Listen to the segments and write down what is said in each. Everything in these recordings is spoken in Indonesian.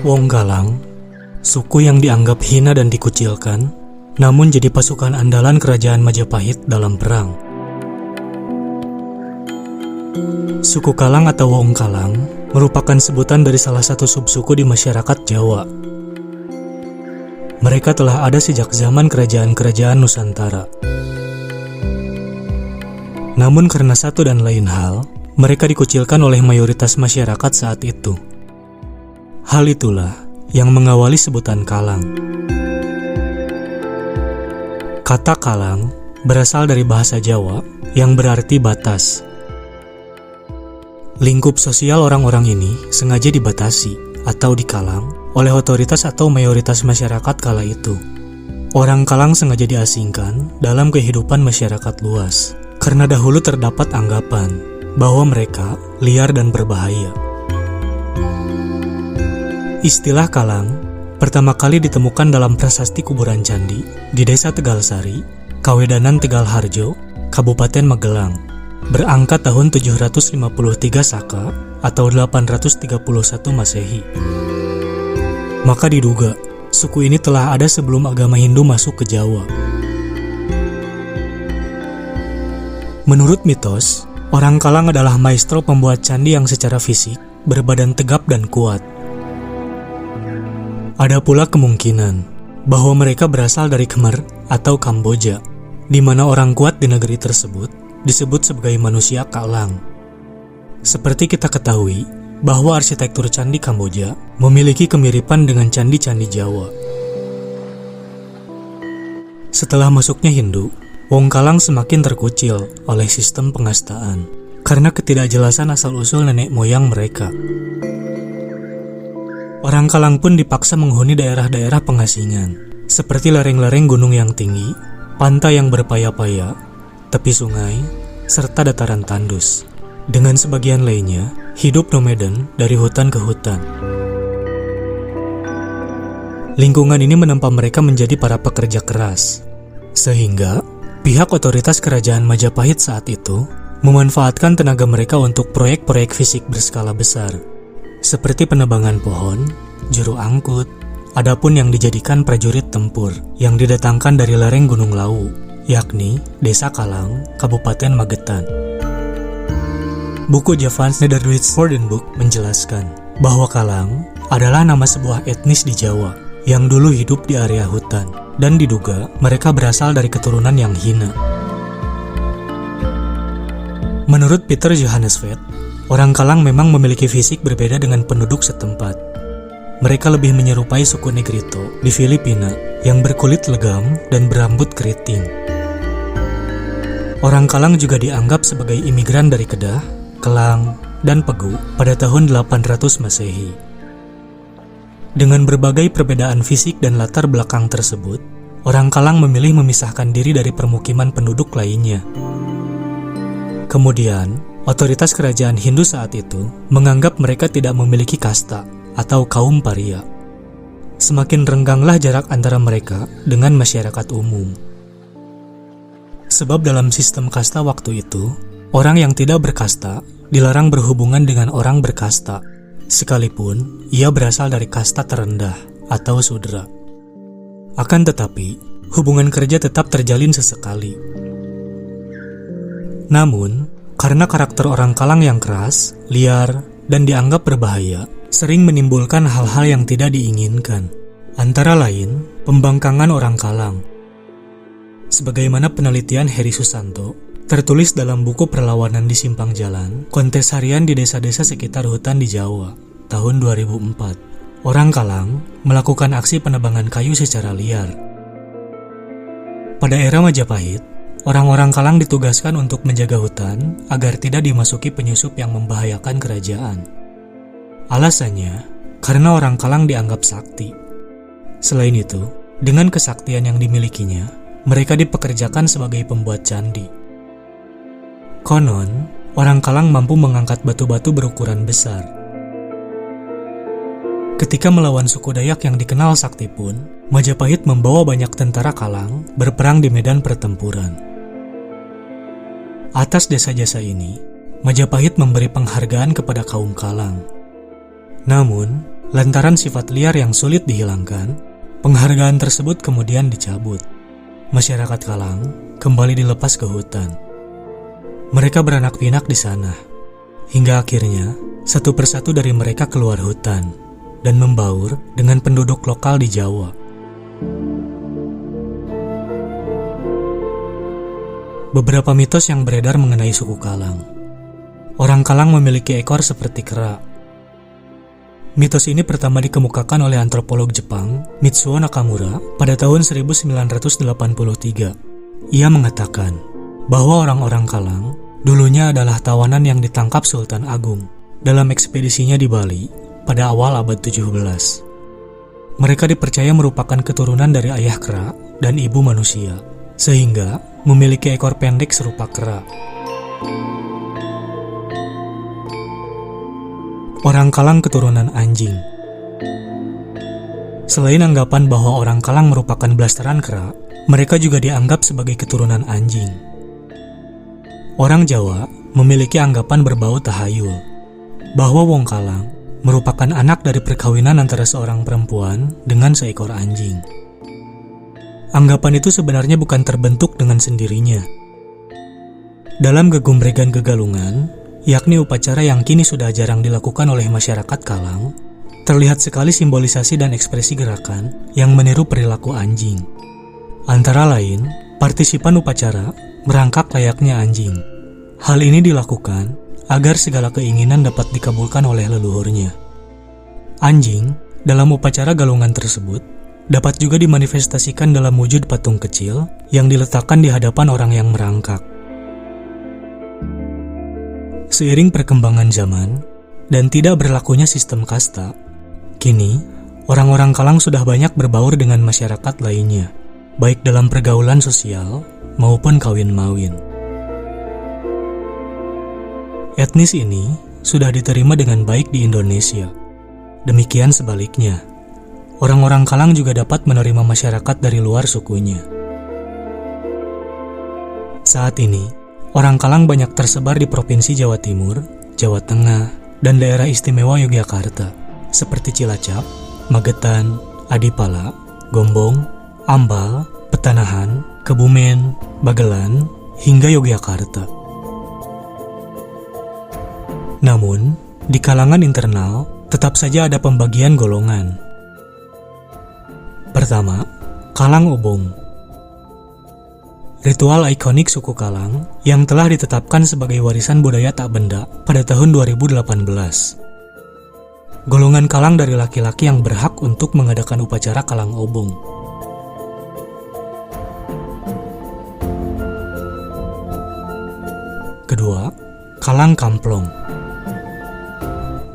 Wong Kalang, suku yang dianggap hina dan dikucilkan, namun jadi pasukan andalan kerajaan Majapahit dalam perang. Suku Kalang atau Wong Kalang merupakan sebutan dari salah satu subsuku di masyarakat Jawa. Mereka telah ada sejak zaman kerajaan-kerajaan Nusantara. Namun karena satu dan lain hal, mereka dikucilkan oleh mayoritas masyarakat saat itu. Hal itulah yang mengawali sebutan Kalang. Kata Kalang berasal dari bahasa Jawa yang berarti batas. Lingkup sosial orang-orang ini sengaja dibatasi atau dikalang oleh otoritas atau mayoritas masyarakat kala itu. Orang Kalang sengaja diasingkan dalam kehidupan masyarakat luas, karena dahulu terdapat anggapan bahwa mereka liar dan berbahaya. Istilah Kalang pertama kali ditemukan dalam prasasti kuburan candi di Desa Tegalsari, Kawedanan Tegal Harjo, Kabupaten Magelang, berangkat tahun 753 Saka atau 831 Masehi. Maka diduga, suku ini telah ada sebelum agama Hindu masuk ke Jawa. Menurut mitos, orang Kalang adalah maestro pembuat candi yang secara fisik berbadan tegap dan kuat. Ada pula kemungkinan bahwa mereka berasal dari Khmer atau Kamboja, di mana orang kuat di negeri tersebut disebut sebagai manusia Kalang. Seperti kita ketahui bahwa arsitektur candi Kamboja memiliki kemiripan dengan candi-candi Jawa. Setelah masuknya Hindu, Wong Kalang semakin terkucil oleh sistem pengastaan karena ketidakjelasan asal-usul nenek moyang mereka. Orang Kalang pun dipaksa menghuni daerah-daerah pengasingan, seperti lereng-lereng gunung yang tinggi, pantai yang berpaya-paya, tepi sungai, serta dataran tandus. Dengan sebagian lainnya, hidup nomaden dari hutan ke hutan. Lingkungan ini menempa mereka menjadi para pekerja keras, sehingga pihak otoritas kerajaan Majapahit saat itu memanfaatkan tenaga mereka untuk proyek-proyek fisik berskala besar, seperti penebangan pohon, juru angkut, adapun yang dijadikan prajurit tempur yang didatangkan dari lereng Gunung Lawu, yakni Desa Kalang, Kabupaten Magetan. Buku Javans Nederduits Woordenboek menjelaskan bahwa Kalang adalah nama sebuah etnis di Jawa yang dulu hidup di area hutan, dan diduga mereka berasal dari keturunan yang hina. Menurut Peter Johannes Vedt, orang Kalang memang memiliki fisik berbeda dengan penduduk setempat. Mereka lebih menyerupai suku Negrito di Filipina yang berkulit legam dan berambut keriting. Orang Kalang juga dianggap sebagai imigran dari Kedah, Kelang, dan Pegu pada tahun 800 Masehi. Dengan berbagai perbedaan fisik dan latar belakang tersebut, orang Kalang memilih memisahkan diri dari permukiman penduduk lainnya. Kemudian, otoritas kerajaan Hindu saat itu menganggap mereka tidak memiliki kasta atau kaum paria. Semakin rengganglah jarak antara mereka dengan masyarakat umum. Sebab dalam sistem kasta waktu itu, orang yang tidak berkasta dilarang berhubungan dengan orang berkasta, sekalipun ia berasal dari kasta terendah atau sudra. Akan tetapi, hubungan kerja tetap terjalin sesekali. Namun, karena karakter orang Kalang yang keras, liar, dan dianggap berbahaya, sering menimbulkan hal-hal yang tidak diinginkan. Antara lain, pembangkangan orang Kalang. Sebagaimana penelitian Heri Susanto, tertulis dalam buku Perlawanan di Simpang Jalan, Kontes Harian di Desa-Desa Sekitar Hutan di Jawa, tahun 2004. Orang Kalang melakukan aksi penebangan kayu secara liar. Pada era Majapahit, orang-orang Kalang ditugaskan untuk menjaga hutan agar tidak dimasuki penyusup yang membahayakan kerajaan. Alasannya, karena orang Kalang dianggap sakti. Selain itu, dengan kesaktian yang dimilikinya, mereka dipekerjakan sebagai pembuat candi. Konon, orang Kalang mampu mengangkat batu-batu berukuran besar. Ketika melawan suku Dayak yang dikenal sakti pun, Majapahit membawa banyak tentara Kalang berperang di medan pertempuran. Atas jasa-jasa ini, Majapahit memberi penghargaan kepada kaum Kalang. Namun, Lantaran sifat liar yang sulit dihilangkan, penghargaan tersebut kemudian dicabut. Masyarakat Kalang kembali dilepas ke hutan. Mereka beranak pinak di sana, hingga akhirnya satu persatu dari mereka keluar hutan dan membaur dengan penduduk lokal di Jawa. Beberapa mitos yang beredar mengenai suku Kalang. Orang Kalang memiliki ekor seperti kera. Mitos ini pertama dikemukakan oleh antropolog Jepang, Mitsuo Nakamura, pada tahun 1983. Ia mengatakan bahwa orang-orang Kalang dulunya adalah tawanan yang ditangkap Sultan Agung dalam ekspedisinya di Bali pada awal abad 17. Mereka dipercaya merupakan keturunan dari ayah kera dan ibu manusia, sehingga memiliki ekor pendek serupa kera. Orang Kalang keturunan anjing. Selain anggapan bahwa orang Kalang merupakan blasteran kera, mereka juga dianggap sebagai keturunan anjing. Orang Jawa memiliki anggapan berbau tahayul, bahwa wong Kalang merupakan anak dari perkawinan antara seorang perempuan dengan seekor anjing. Anggapan itu sebenarnya bukan terbentuk dengan sendirinya. Dalam Gegumbregan Gegalungan, yakni upacara yang kini sudah jarang dilakukan oleh masyarakat Kalang, terlihat sekali simbolisasi dan ekspresi gerakan yang meniru perilaku anjing. Antara lain, partisipan upacara merangkak layaknya anjing. Hal ini dilakukan agar segala keinginan dapat dikabulkan oleh leluhurnya. Anjing dalam upacara galungan tersebut dapat juga dimanifestasikan dalam wujud patung kecil yang diletakkan di hadapan orang yang merangkak. Seiring perkembangan zaman dan tidak berlakunya sistem kasta, kini orang-orang Kalang sudah banyak berbaur dengan masyarakat lainnya, baik dalam pergaulan sosial maupun kawin-mawin. Etnis ini sudah diterima dengan baik di Indonesia. Demikian sebaliknya, orang-orang Kalang juga dapat menerima masyarakat dari luar sukunya. Saat ini, orang Kalang banyak tersebar di Provinsi Jawa Timur, Jawa Tengah, dan daerah istimewa Yogyakarta, seperti Cilacap, Magetan, Adipala, Gombong, Ambal, Petanahan, Kebumen, Bagelan, hingga Yogyakarta. Namun, di kalangan internal, tetap saja ada pembagian golongan. Pertama, Kalang Obong. Ritual ikonik suku Kalang yang telah ditetapkan sebagai warisan budaya tak benda pada tahun 2018. Golongan Kalang dari laki-laki yang berhak untuk mengadakan upacara Kalang Obong. Kedua, Kalang Kamplong.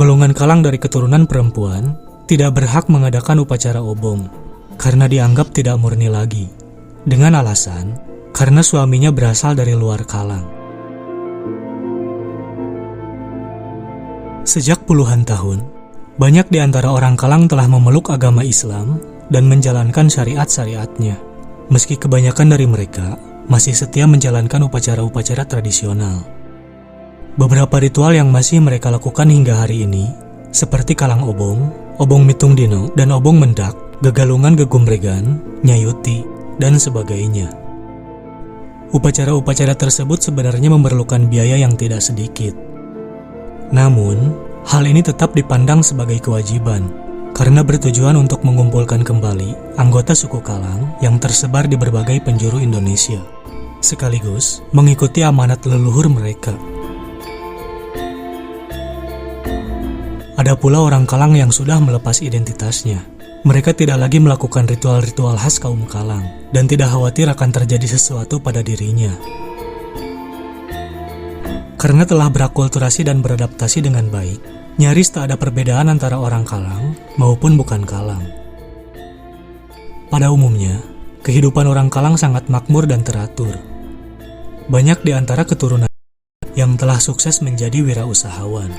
Golongan Kalang dari keturunan perempuan tidak berhak mengadakan upacara obong karena dianggap tidak murni lagi, dengan alasan karena suaminya berasal dari luar Kalang. Sejak puluhan tahun, banyak di antara orang Kalang telah memeluk agama Islam dan menjalankan syariat-syariatnya, meski kebanyakan dari mereka masih setia menjalankan upacara-upacara tradisional. Beberapa ritual yang masih mereka lakukan hingga hari ini, seperti Kalang Obong, Obong Mitung Dino, dan Obong Mendak, Gegalungan Gegumbregan, Nyayuti, dan sebagainya. Upacara-upacara tersebut sebenarnya memerlukan biaya yang tidak sedikit. Namun, hal ini tetap dipandang sebagai kewajiban karena bertujuan untuk mengumpulkan kembali anggota suku Kalang yang tersebar di berbagai penjuru Indonesia, sekaligus mengikuti amanat leluhur mereka. Ada pula orang Kalang yang sudah melepas identitasnya. Mereka tidak lagi melakukan ritual-ritual khas kaum Kalang dan tidak khawatir akan terjadi sesuatu pada dirinya. Karena telah berakulturasi dan beradaptasi dengan baik, nyaris tak ada perbedaan antara orang Kalang maupun bukan Kalang. Pada umumnya, kehidupan orang Kalang sangat makmur dan teratur. Banyak di antara keturunan yang telah sukses menjadi wirausahawan.